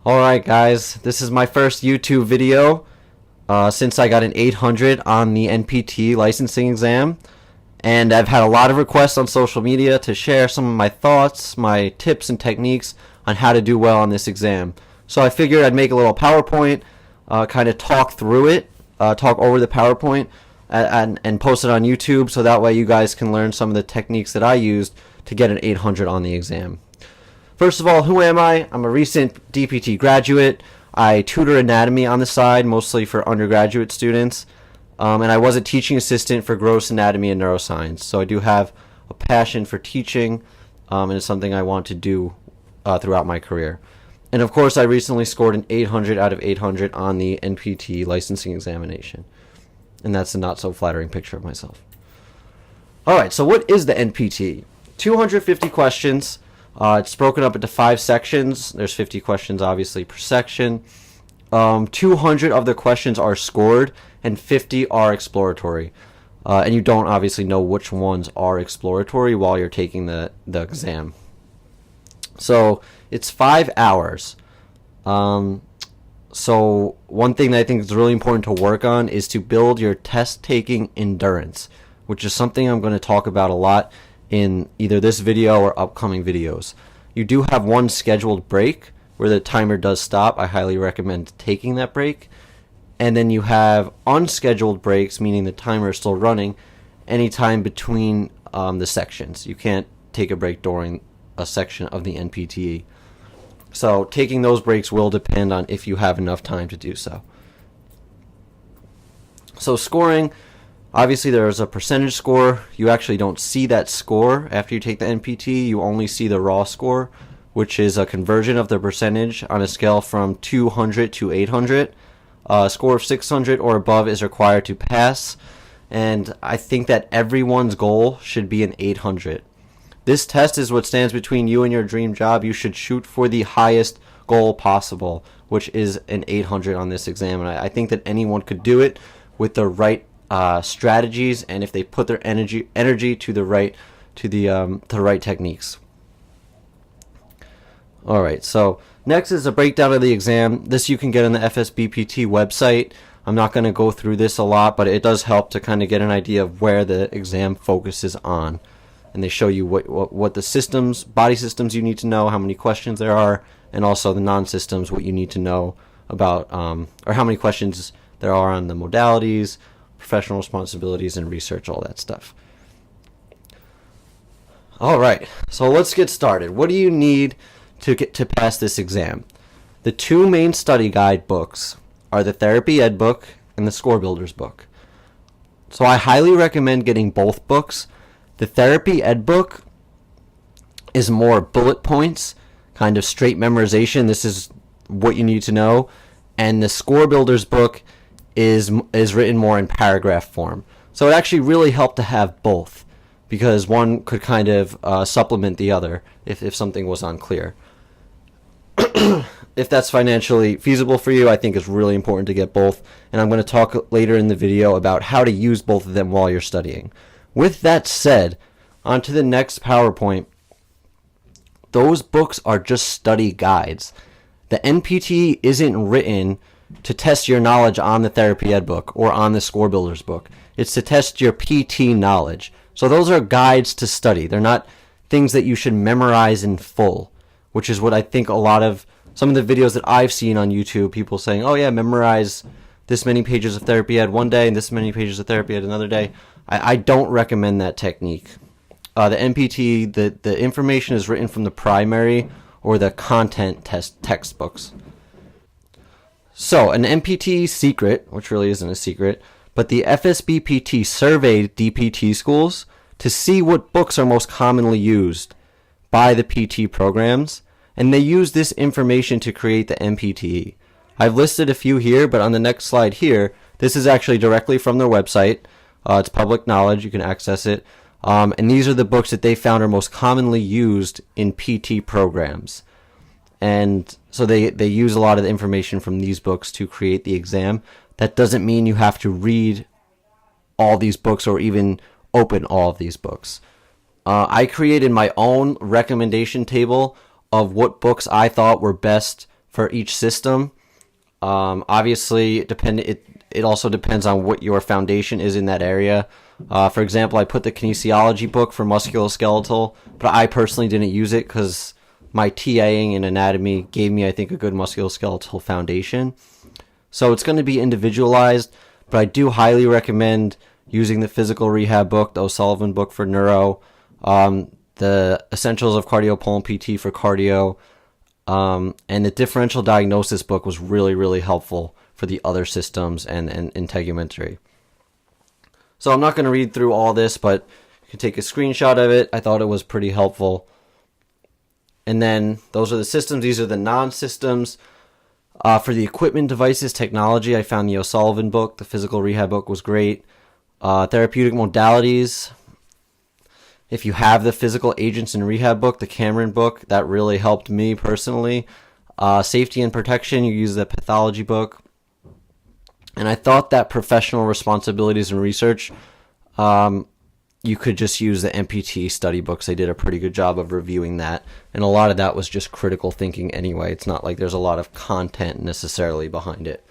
Alright guys, this is my first YouTube video since I got an 800 on the NPTE licensing exam, and I've had a lot of requests on social media to share some of my thoughts, my tips and techniques on how to do well on this exam. So I figured I'd make a little PowerPoint, kind of talk through it, talk over the PowerPoint and post it on YouTube so that way you guys can learn some of the techniques that I used to get an 800 on the exam. First of all, who am I? I'm a recent DPT graduate. I tutor anatomy on the side, mostly for undergraduate students. And I was a teaching assistant for gross anatomy and neuroscience. So I do have a passion for teaching, and it's something I want to do throughout my career. And of course, I recently scored an 800 out of 800 on the NPTE licensing examination. And that's a not so flattering picture of myself. Alright, so what is the NPTE? 250 questions. It's broken up into 5 sections. There's 50 questions, obviously, per section. 200 of the questions are scored, and 50 are exploratory. And you don't obviously know which ones are exploratory while you're taking the exam. So it's 5 hours. So one thing that I think is really important to work on is to build your test-taking endurance, which is something I'm going to talk about a lot in either this video or upcoming videos. You do have one scheduled break where the timer does stop. I highly recommend taking that break. And then you have unscheduled breaks, meaning the timer is still running anytime between the sections. You can't take a break during a section of the NPTE. So taking those breaks will depend on if you have enough time to do so. So scoring, obviously there's a percentage score. You actually don't see that score after you take the NPTE. You only see the raw score, which is a conversion of the percentage on a scale from 200 to 800. A score of 600 or above is required to pass, and I think that everyone's goal should be an 800. This test is what stands between you and your dream job. You should shoot for the highest goal possible, which is an 800 on this exam, and I think that anyone could do it with the right strategies, and if they put their energy to the right techniques. All right, so next is a breakdown of the exam. This you can get on the FSBPT website. I'm not going to go through this a lot, but it does help to kind of get an idea of where the exam focuses on. And they show you what the systems, body systems you need to know, how many questions there are, and also the non-systems, what you need to know about, or how many questions there are on the modalities, professional responsibilities, and research, all that stuff. All right, so let's get started. What do you need to pass this exam? The 2 main study guide books are the Therapy Ed book and the Score Builders book. So I highly recommend getting both books. The Therapy Ed book is more bullet points, kind of straight memorization. This is what you need to know. And the Score Builders book is written more in paragraph form. So it actually really helped to have both, because one could kind of supplement the other if something was unclear. If that's financially feasible for you, I think it's really important to get both. And I'm going to talk later in the video about how to use both of them while you're studying. With that said, on to the next PowerPoint. Those books are just study guides. The NPTE isn't written to test your knowledge on the Therapy Ed book or on the Score Builders book. It's to test your PT knowledge. So those are guides to study. They're not things that you should memorize in full, which is what I think some of the videos that I've seen on YouTube, people saying, oh yeah, memorize this many pages of Therapy Ed one day and this many pages of Therapy Ed another day. I don't recommend that technique. The NPTE, the information is written from the primary or the content textbooks. So an NPTE secret, which really isn't a secret, but the FSBPT surveyed DPT schools to see what books are most commonly used by the PT programs, and they use this information to create the NPTE. I've listed a few here, but on the next slide here, this is actually directly from their website. It's public knowledge, you can access it. And these are the books that they found are most commonly used in PT programs. And so they use a lot of the information from these books to create the exam. That doesn't mean you have to read all these books or even open all of these books. I created my own recommendation table of what books I thought were best for each system. Obviously, it also depends on what your foundation is in that area. For example, I put the kinesiology book for musculoskeletal, but I personally didn't use it because my TAing in anatomy gave me, I think, a good musculoskeletal foundation. So it's going to be individualized, but I do highly recommend using the physical rehab book, the O'Sullivan book for neuro, the Essentials of Cardiopulmonary PT for cardio, and the differential diagnosis book was really, really helpful for the other systems and integumentary. So I'm not going to read through all this, but you can take a screenshot of it. I thought it was pretty helpful. And then those are the systems. These are the non-systems. For the equipment, devices, technology, I found the O'Sullivan book. The physical rehab book was great. Therapeutic modalities. If you have the physical agents and rehab book, the Cameron book, that really helped me personally. Safety and protection, you use the pathology book. And I thought that professional responsibilities and research, you could just use the NPTE study books. They did a pretty good job of reviewing that. And a lot of that was just critical thinking anyway. It's not like there's a lot of content necessarily behind it.